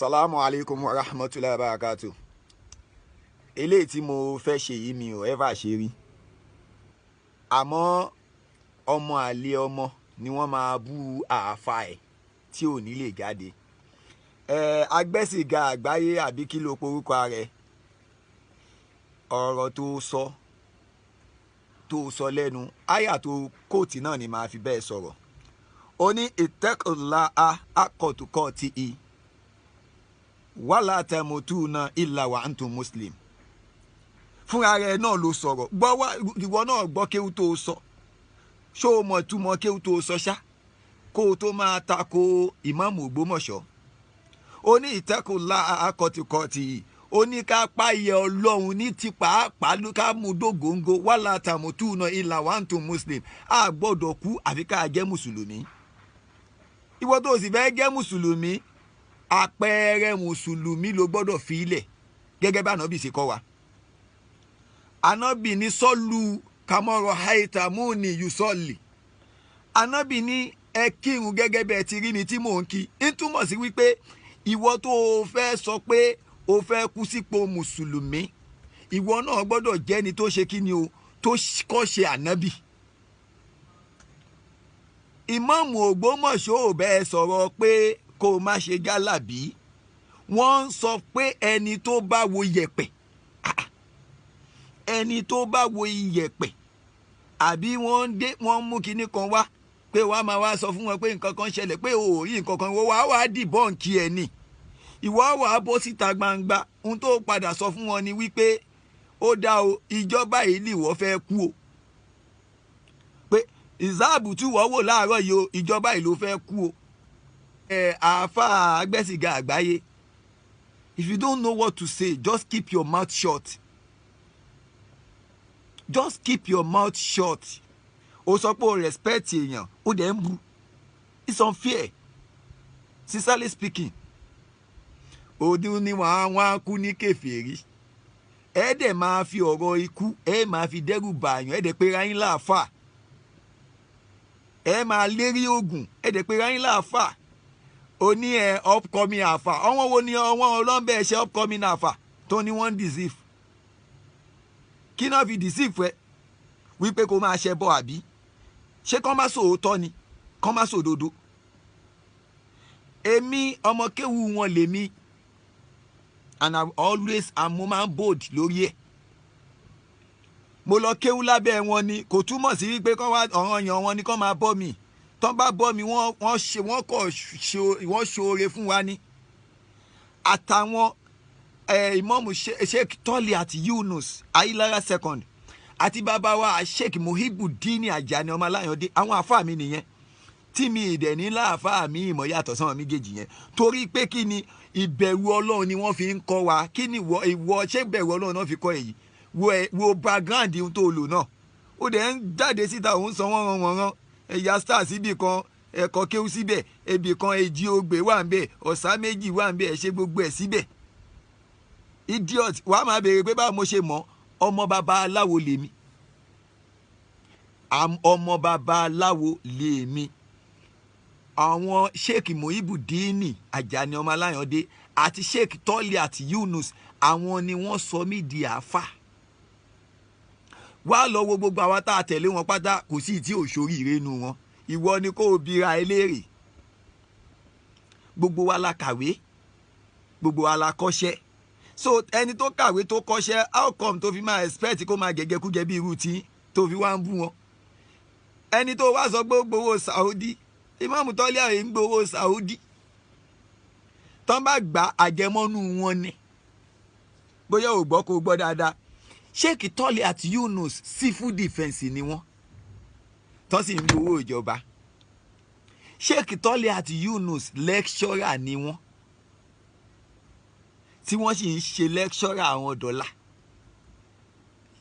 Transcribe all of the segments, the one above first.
Salamu alaikum wa rahmatullahi wa barakatuh. Eléyìí tí mo fẹ́ ṣe yìí mi ò ever ṣe rí. Àmọ́ ọmọ àlè ọmọ ni wọ́n máa bú àáfà ẹ̀ tí ò ní lè jáde. Agbẹ́sìgá àgbáyé àbí kí ló porúkọ rẹ̀? Ọ̀rọ̀ tó sọ lẹ́nu. Àyà tó kóòtì náà ni màá fi bẹ́ẹ̀ sọ̀rọ̀. Ó ní ittaqullaha haqqa tuqatihi wala tamutuna illa wa antum muslim. Fúnra rẹ̀ náà ló sọ̀rọ̀. Ìwọ náà gbọ́ kéwú tó sọ. Ṣó o mọ̀ túmọ̀ kéwú tó sọ ṣá? Kó o tó máa tako ìmáàmù Ògbómọ̀ṣọ́. Ó ní ittaqullaha haqqa tuqatihi. Ó ní ká páyẹ Ọlọ́run ní ti pàápàá ká mú dógóńgó wala tamutuna illa wa antum muslim. A gbọ́dọ̀ kú àfi ká jẹ́ mùsùlùmí. Ìwọ tó sì fẹ́ jẹ́ mùsùlùmí, àpẹẹrẹ mùsùlùmí ló gbọ́dọ̀ fi ilẹ̀ gẹ́gẹ́ bá ànábì ṣe kọ́ wa. Ànábì ní sọ́lù kamọ́rọ̀ haitamuni yusọ́lì. Ànábì ní ẹ kírun gẹ́gẹ́ bẹ́ẹ̀ ti rí mi tí mò ń kí. Ń túmọ̀ sí wípé ìwọ tó o fẹ́ sọ pé o fẹ́ kú sípò mùsùlùmí, ìwọ náà gbọ́dọ̀ jẹ́ni tó ṣe kí ni o, tó kọ́ ṣe ànábì. Ìmáàmù Ògbómọ̀ṣọ́ ò bẹ́ẹ̀ sọ̀rọ̀ pé kó o má ṣe jálàbí. Wọ́n ń sọ pé ẹni tó bá wo yẹ̀pẹ̀, ẹni tó bá wo iyẹ̀pẹ̀, àbí wọ́n mú kinní kan wá pé wàá máa wá sọ fún wọn pé nǹkan kan ṣẹlẹ̀, pé o ò rí nǹkan kan, wàá wá dìbọ́ǹkì ẹ̀ ni. Ìwọ wàá bọ́ síta gbangba, ohun tó padà sọ fún wọn ni wípé ó dá o, ìjọba yìí lè wọ́n fẹ́ kú o. Pé ìsáàbù tí wọ́n wò láàárọ̀ yìí o, ìjọba yìí ló fẹ́ kú o. Àáfà Agbẹ́sìgá àgbáyé, if you don't know what to say, just keep your mouth shut. Just keep your mouth shut. O sọ pé o respect èèyàn, o dẹ̀ ń bu. It's unfair. Sincerely speaking. Odun ni wọ́n á kú ní kèfèrí. Ẹ dẹ̀ máa fi ọ̀rọ̀ ikú, ẹ máa fi dẹ́rù bàyàn, ẹ dẹ̀ pé ra yín láàfà. Ẹ máa lérí ogun, ẹ dẹ̀ pé ra yín láàfà. Ó ní upcoming àfà. Àwọn wo ni àwọn ọlọ́mbẹ̀ ṣe upcoming àfà tó ní wọ́n deceive? Kí náà fi deceive ẹ? Wípé kó máa ṣẹbọ àbí? Ṣé kán má sòótọ́ ni? Kán má sòdodo? Èmi ọmọ kéwu wọn lèmi, and I'm always mo máa ń bold lórí ẹ̀. Mo lọ kéwu lábẹ́ wọn ni, kò túmọ̀ sí wípé kán wá ọ̀ranyàn wọn ni kán máa bọ́ mi. Tán bá bọ́ mi wọ́n ṣoore fún wa ní. Àtàwọn ìmáàmù Sheikh Toliat Yunus Ayílára second àti bàbá wa Sheikh Muhibbuddin Ajani ọmọ Aláyàndé, àwọn àfáà mi nìyẹn. Tí mi ìdẹ̀ ní láàfáà mi ìmọ̀ yàtọ̀ sáwọn méjèèjì yẹn. Torí pé kí ni ìbẹ̀rù Ọlọ́run ni wọ́n fi ń kọ́ wa. Kí ni ìwọ ṣé ìbẹ̀rù Ọlọ́run náà fi kọ́ èyí? Wo background ohun tó lò náà. Ó dẹ̀ ń jáde síta òun sọ wọ́n rán. Ẹ̀yà star síbì kan, ẹ̀kọ́ kéwú síbẹ̀, ebì kan èjì ogbè wà ń bẹ̀, ọ̀sá méjì wà ń bẹ̀, ẹ̀ ṣe gbogbo ẹ̀ síbẹ̀. Idiot, wàá máa béèrè pé báwo mo ṣe mọ̀, ọmọ bàbá aláwo lèmi. Ọmọ bàbá aláwo lèmi. Àwọn Sheikh Muhibbuddin Ajani ọmọ Aláyàndé àti Sheikh Toliat Yunus, àwọn ni wọ́n sọ mí di àáfà. Wá lọ wo gbogbo àwa tá a tẹ̀lé wọn pátá, kò sí tí ò ṣoríire nu wọn. Ìwọ ni kó o bira eléèrè. Gbogbo wa la kàwé, gbogbo wa la kọ́ṣẹ́. So ẹni tó kàwé tó kọ́ṣẹ́, how come tó fi máa expect kó máa gẹ̀gẹ̀kújẹ bí irú tí tó fi wá ń bú wọn? Ẹni tó wá sọ pé ó gbowó Saudi, Ìmáàmù Toliat ń gbowó Saudi. Tán bá gba àjẹmọ́nú wọn ni. Bóyá ò gbọ́ kó gbọ́ dáadáa. Sheikh Toliat Yunus civil defence ni wọ́n. Tán sì ń gbowó ìjọba. Sheikh Toliat Yunus lecturer ni wọ́n. Tí wọ́n sì ń ṣe lecturer àwọn dọ́là.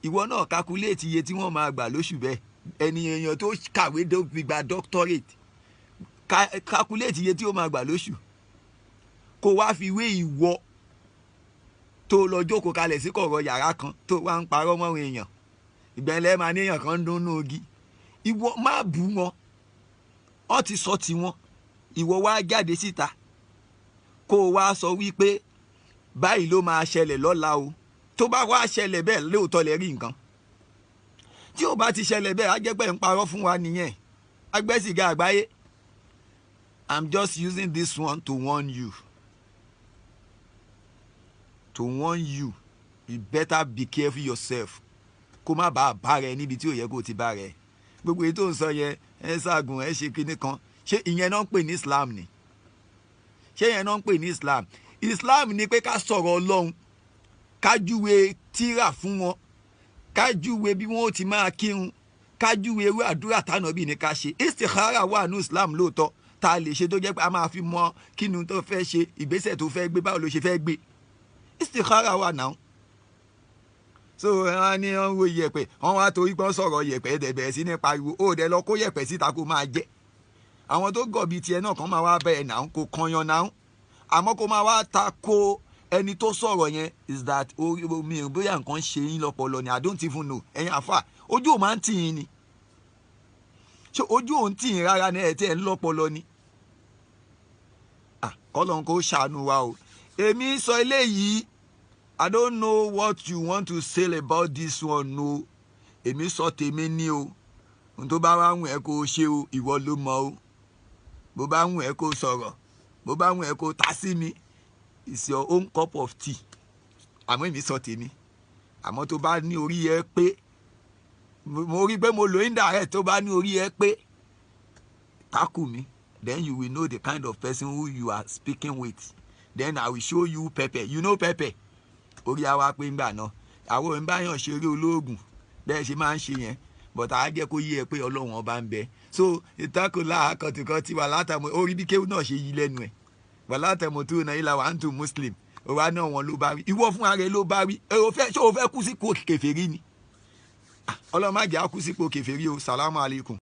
Ìwọ náà calculate iye tí wọ́n máa gbà lóṣù bẹ́ẹ̀. Ènìyàn tó kàwé tó fi gba doctorate. Calculate iye tí ó máa gbà lóṣù. Kó wá fi wé ìwọ tó lọ jókòó kalẹ̀ sí kọ̀rọ̀ yàrá kan tó wá ń parọ́ mọ́ èèyàn. Ìgbẹ́lẹ̀ máa ní èèyàn kan ń dún nú ogi. Ìwọ má bú wọn. Ó ti sọ ti wọn. Ìwọ wá jáde síta. kó o wá sọ wípé báyìí ló máa ṣẹlẹ̀ lọ́la o tó bá wá ṣẹlẹ̀ bẹ́ẹ̀ lóòótọ́ lẹ rí nǹkan tí ò bá ti ṣẹlẹ̀ bẹ́ẹ̀ á jẹ́ pé ń parọ́ fún wa nìyẹn. Agbẹ́sìgá àgbáyé, I'm just using this one to warn you. To warn you, you better be careful yourself. Kó má bàa bá rẹ níbi tí ò yẹ kó ti bá rẹ. Gbogbo èyí tó ń sọ yẹn ẹ ṣàgùn ẹ ṣe kinní kan ṣé ìyẹn náà ń pè ní Islam ni? Ṣé ìyẹn náà ń pè ní Islam? Islam ni pé ká sọ̀rọ̀ Ọlọ́run, ká júwe tírà fún wọn, ká júwe bí wọn ó ti máa kírun, ká júwe irú àdúrà tánàbí ni ká ṣe. Istikhara wà ní Islam lóòótọ́ tá a lè ṣe tó jẹ́ pé a máa fi mọ kí ni tó fẹ́ ṣe, ìgbésẹ̀ tó fẹ́ gbé, báwo ló ṣe fẹ́ gbé. Istikhara wà náà. So wọn ní wọn wo yẹ̀pẹ̀, wọn wá torí pé wọn sọ̀rọ̀ yẹ̀pẹ̀ ẹ̀dẹ̀ bẹ̀rẹ̀ sí ní pariwo ó dẹ lọ kó yẹ̀pẹ̀ síta kó máa jẹ́. Àwọn tó gọ̀ bíi tiẹ̀ náà kan máa wá bẹ̀rẹ̀ náà kó kanyan náà, àmọ́ kó máa wá ta ko ẹni tó sọ̀rọ̀ yẹn is that mi ò bóyá nǹkan ṣe yín lọ́pọlọ ni I don't even know. Ẹ̀yin àfà ojú ò máa ń tì yín ni, ṣé ojú ò ń tì yín rárá ni ẹ̀ tí ẹ̀ ń lọ́pọlọ ni. Kọ́lọ́n kó ṣàánú wa o. Èmi sọ eléyìí, I don't know what you want to say about this one o. Èmi sọ tèmi ní o. Ohun tó bá wá wùn ẹ́ kó ṣe o, ìwọ ló mọ̀ o. Bó bá wùn ẹ́ kó sọ̀rọ̀, bó bá wùn ẹ́ kó ta sí mi, it's your own cup of tea. Àmọ́ èmi sọ tèmi. Àmọ́ tó bá ní orí ẹ pé, mo rí pé mo lo indirect, tó bá ní orí ẹ pé tackle mi, then you will know the kind of person who you are speaking with. Then I will show you pepper. You know pepper? Orí àwa pé ńgbà náà àwọn ò ń báyàn ṣeré olóògùn bẹ́ẹ̀ ṣe máa ń ṣe yẹn, but á jẹ́ kó yé ẹ pé Ọlọ́run ọba ń bẹ. So ìtakùlà kọ̀tùkọ̀tì wà látàmú orí bí kéwù náà ṣe yí lẹ́nu ẹ̀ wà látàmú tó náà ilà wà ń tún Muslim òwa náà wọn ló bá rí, ìwọ fún ara ẹ ló bá rí. Ṣé o fẹ́ kú sípò kèfèrí ni? Ọlọ́run má jẹ́ á kú sípò kèfèrí o. Salamu alaikum.